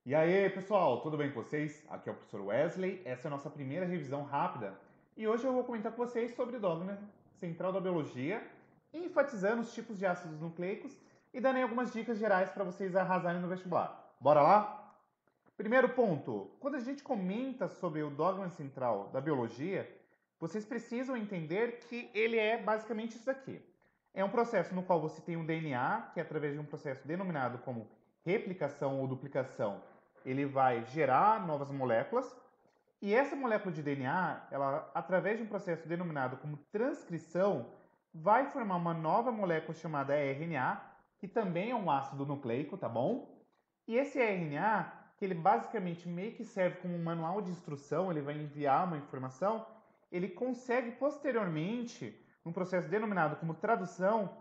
E aí, pessoal, tudo bem com vocês? Aqui é o professor Wesley, essa é a nossa primeira revisão rápida e hoje eu vou comentar com vocês sobre o dogma central da biologia, enfatizando os tipos de ácidos nucleicos e dando aí algumas dicas gerais para vocês arrasarem no vestibular. Bora lá? Primeiro ponto, quando a gente comenta sobre o dogma central da biologia, vocês precisam entender que ele é basicamente isso aqui. É um processo no qual você tem um DNA, que é através de um processo denominado como replicação ou duplicação, ele vai gerar novas moléculas, e essa molécula de DNA, ela, através de um processo denominado como transcrição, vai formar uma nova molécula chamada RNA, que também é um ácido nucleico, tá bom? E esse RNA, que ele basicamente meio que serve como um manual de instrução, ele vai enviar uma informação, ele consegue posteriormente, num processo denominado como tradução,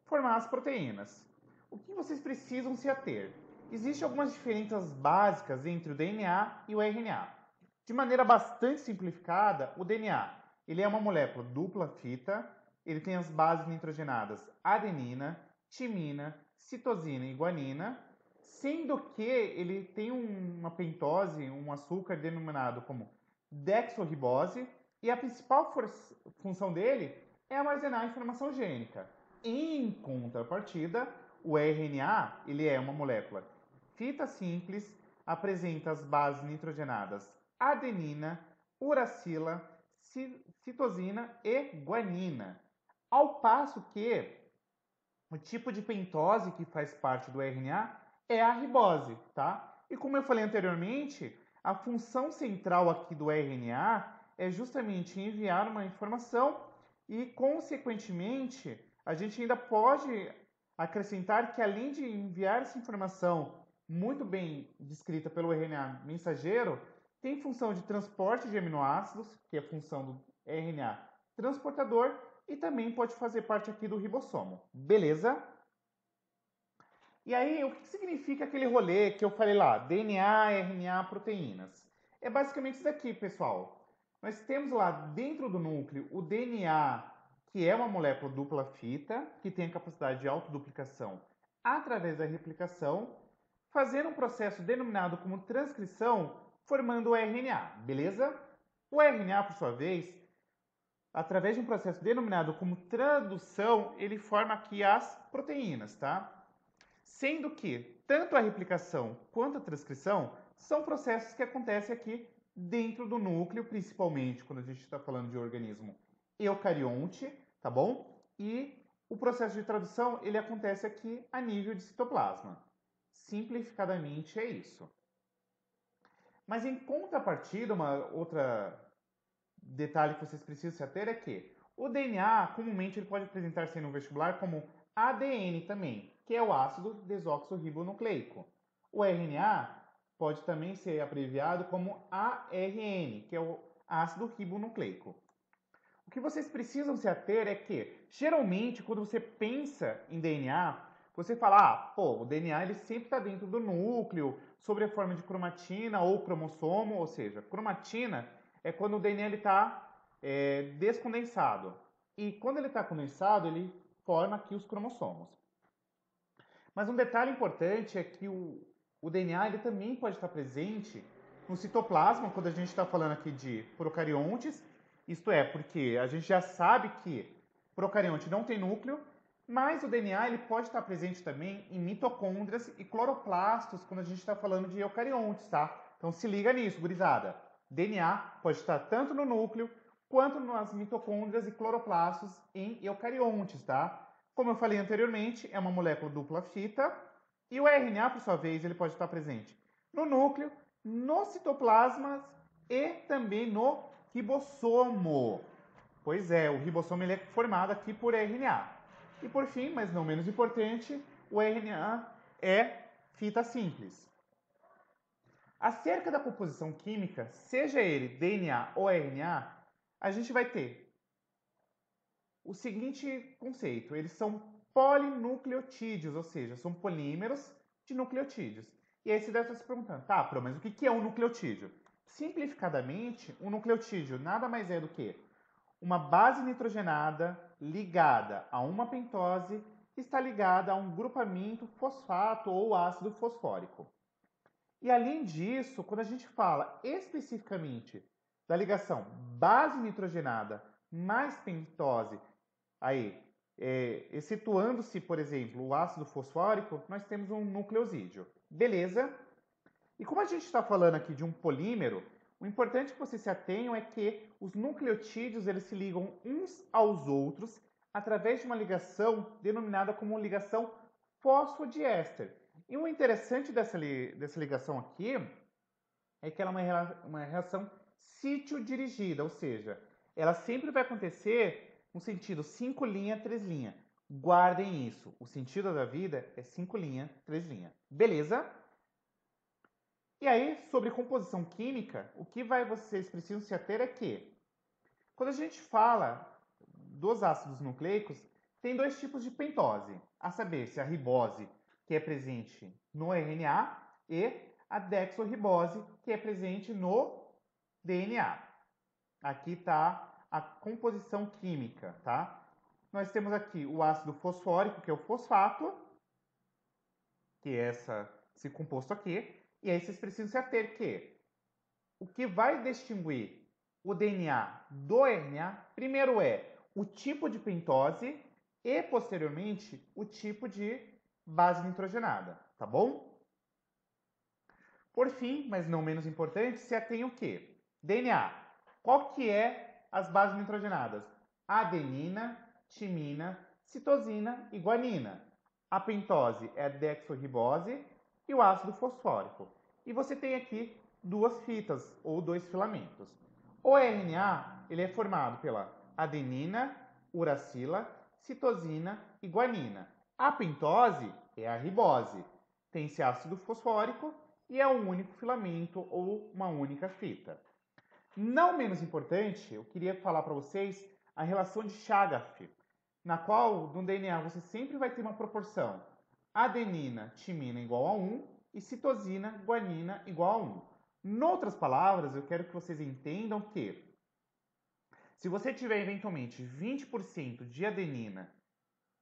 formar as proteínas. O que vocês precisam se ater? Existem algumas diferenças básicas entre o DNA e o RNA. De maneira bastante simplificada, o DNA ele é uma molécula dupla fita, ele tem as bases nitrogenadas adenina, timina, citosina e guanina, sendo que ele tem uma pentose, um açúcar denominado como dexorribose, e a principal função dele é armazenar a informação gênica. Em contrapartida, o RNA ele é uma molécula fita simples, apresenta as bases nitrogenadas adenina, uracila, citosina e guanina. Ao passo que o tipo de pentose que faz parte do RNA é a ribose, tá? E como eu falei anteriormente, a função central aqui do RNA é justamente enviar uma informação e, consequentemente, a gente ainda pode acrescentar que, além de enviar essa informação muito bem descrita pelo RNA mensageiro, tem função de transporte de aminoácidos, que é a função do RNA transportador, e também pode fazer parte aqui do ribossomo. Beleza? E aí, o que significa aquele rolê que eu falei lá? DNA, RNA, proteínas. É basicamente isso daqui, pessoal. Nós temos lá dentro do núcleo o DNA, que é uma molécula dupla fita, que tem a capacidade de autoduplicação através da replicação, fazendo um processo denominado como transcrição, formando o RNA, beleza? O RNA, por sua vez, através de um processo denominado como tradução, ele forma aqui as proteínas, tá? Sendo que tanto a replicação quanto a transcrição são processos que acontecem aqui dentro do núcleo, principalmente quando a gente está falando de organismo eucarionte, tá bom? E o processo de tradução ele acontece aqui a nível de citoplasma. Simplificadamente é isso. Mas em contrapartida, uma outra detalhe que vocês precisam se ater é que o DNA, comumente, ele pode apresentar-se no vestibular como ADN também, que é o ácido desoxirribonucleico. O RNA pode também ser abreviado como ARN, que é o ácido ribonucleico. O que vocês precisam se ater é que, geralmente, quando você pensa em DNA, você fala, pô, o DNA ele sempre está dentro do núcleo, sob a forma de cromatina ou cromossomo, ou seja, cromatina é quando o DNA está descondensado. E quando ele está condensado, ele forma aqui os cromossomos. Mas um detalhe importante é que o DNA ele também pode estar presente no citoplasma, quando a gente está falando aqui de procariontes, isto é, porque a gente já sabe que procarionte não tem núcleo, mas o DNA ele pode estar presente também em mitocôndrias e cloroplastos quando a gente está falando de eucariontes, tá? Então se liga nisso, gurizada. DNA pode estar tanto no núcleo quanto nas mitocôndrias e cloroplastos em eucariontes, tá? Como eu falei anteriormente, é uma molécula dupla fita e o RNA, por sua vez, ele pode estar presente no núcleo, no citoplasma e também no ribossomo. Pois é, o ribossomo ele é formado aqui por RNA. E por fim, mas não menos importante, o RNA é fita simples. Acerca da composição química, seja ele DNA ou RNA, a gente vai ter o seguinte conceito: eles são polinucleotídeos, ou seja, são polímeros de nucleotídeos. E aí você deve estar se perguntando, tá, Pro, mas o que é um nucleotídeo? Simplificadamente, um nucleotídeo nada mais é do que uma base nitrogenada ligada a uma pentose que está ligada a um grupamento fosfato ou ácido fosfórico. E além disso, quando a gente fala especificamente da ligação base nitrogenada mais pentose, aí, excetuando-se, por exemplo, o ácido fosfórico, nós temos um nucleosídeo. Beleza? E como a gente está falando aqui de um polímero, o importante que vocês se atenham é que os nucleotídeos eles se ligam uns aos outros através de uma ligação denominada como ligação fosfodiéster. E o interessante dessa ligação aqui é que ela é uma reação sítio-dirigida, ou seja, ela sempre vai acontecer no sentido 5' 3'. Guardem isso, o sentido da vida é 5' 3'. Beleza? E aí, sobre composição química, o que vocês precisam se ater é que, quando a gente fala dos ácidos nucleicos, tem dois tipos de pentose, a saber, se a ribose, que é presente no RNA, e a dexorribose, que é presente no DNA. Aqui está a composição química, tá? Nós temos aqui o ácido fosfórico, que é o fosfato, que é esse composto aqui. E aí vocês precisam se ater que o que vai distinguir o DNA do RNA, primeiro é o tipo de pentose e, posteriormente, o tipo de base nitrogenada, tá bom? Por fim, mas não menos importante, se atenha o quê? DNA. Qual que é as bases nitrogenadas? Adenina, timina, citosina e guanina. A pentose é a dexorribose e o ácido fosfórico. E você tem aqui duas fitas ou dois filamentos. O RNA ele é formado pela adenina, uracila, citosina e guanina. A pentose é a ribose. Tem esse ácido fosfórico e é um único filamento ou uma única fita. Não menos importante, eu queria falar para vocês a relação de Chagas, na qual no DNA você sempre vai ter uma proporção adenina, timina igual a 1 e citosina, guanina igual a 1. Em outras palavras, eu quero que vocês entendam que se você tiver eventualmente 20% de adenina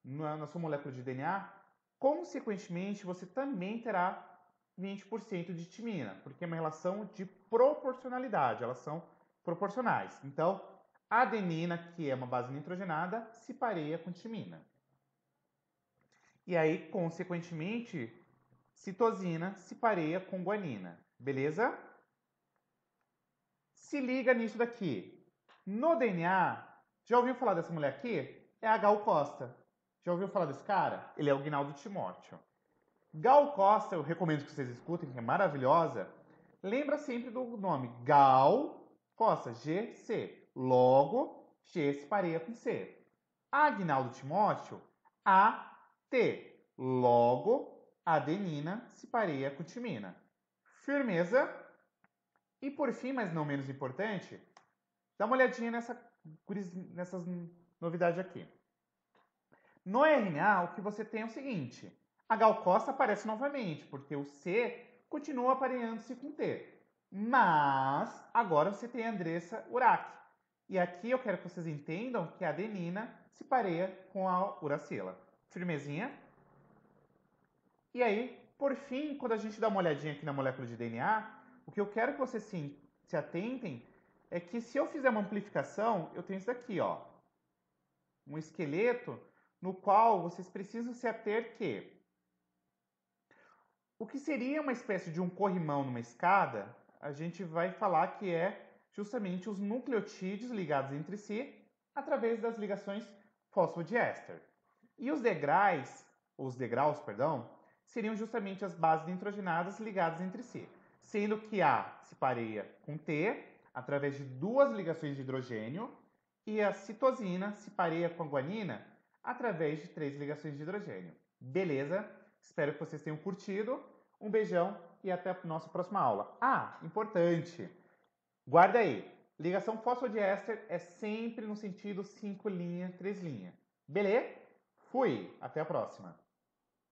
na sua molécula de DNA, consequentemente você também terá 20% de timina, porque é uma relação de proporcionalidade, elas são proporcionais. Então, a adenina, que é uma base nitrogenada, se pareia com timina. E aí, consequentemente, citosina se pareia com guanina. Beleza? Se liga nisso daqui. No DNA, já ouviu falar dessa mulher aqui? É a Gal Costa. Já ouviu falar desse cara? Ele é o Gnaldo Timóteo. Gal Costa, eu recomendo que vocês escutem, que é maravilhosa. Lembra sempre do nome Gal Costa, GC. Logo, G se pareia com C. Agnaldo Timóteo, AT. Logo, adenina se pareia com timina. Firmeza? E por fim, mas não menos importante, dá uma olhadinha nessas novidades aqui. No RNA, o que você tem é o seguinte: a Gal Costa aparece novamente, porque o C continua apareando-se com T. Mas agora você tem a Andressa Urach. E aqui eu quero que vocês entendam que a adenina se pareia com a uracila. Firmezinha? E aí, por fim, quando a gente dá uma olhadinha aqui na molécula de DNA, o que eu quero que vocês se atentem é que se eu fizer uma amplificação, eu tenho isso daqui, ó. Um esqueleto no qual vocês precisam se ater que o que seria uma espécie de um corrimão numa escada, a gente vai falar que é justamente os nucleotídeos ligados entre si através das ligações fosfodiéster. E os degraus, seriam justamente as bases nitrogenadas ligadas entre si, sendo que A se pareia com T através de duas ligações de hidrogênio e a citosina se pareia com a guanina através de 3 ligações de hidrogênio. Beleza? Espero que vocês tenham curtido. Um beijão e até a nossa próxima aula. Ah, importante! Guarda aí. Ligação fosfodiéster é sempre no sentido 5', 3'. Beleza? Fui! Até a próxima.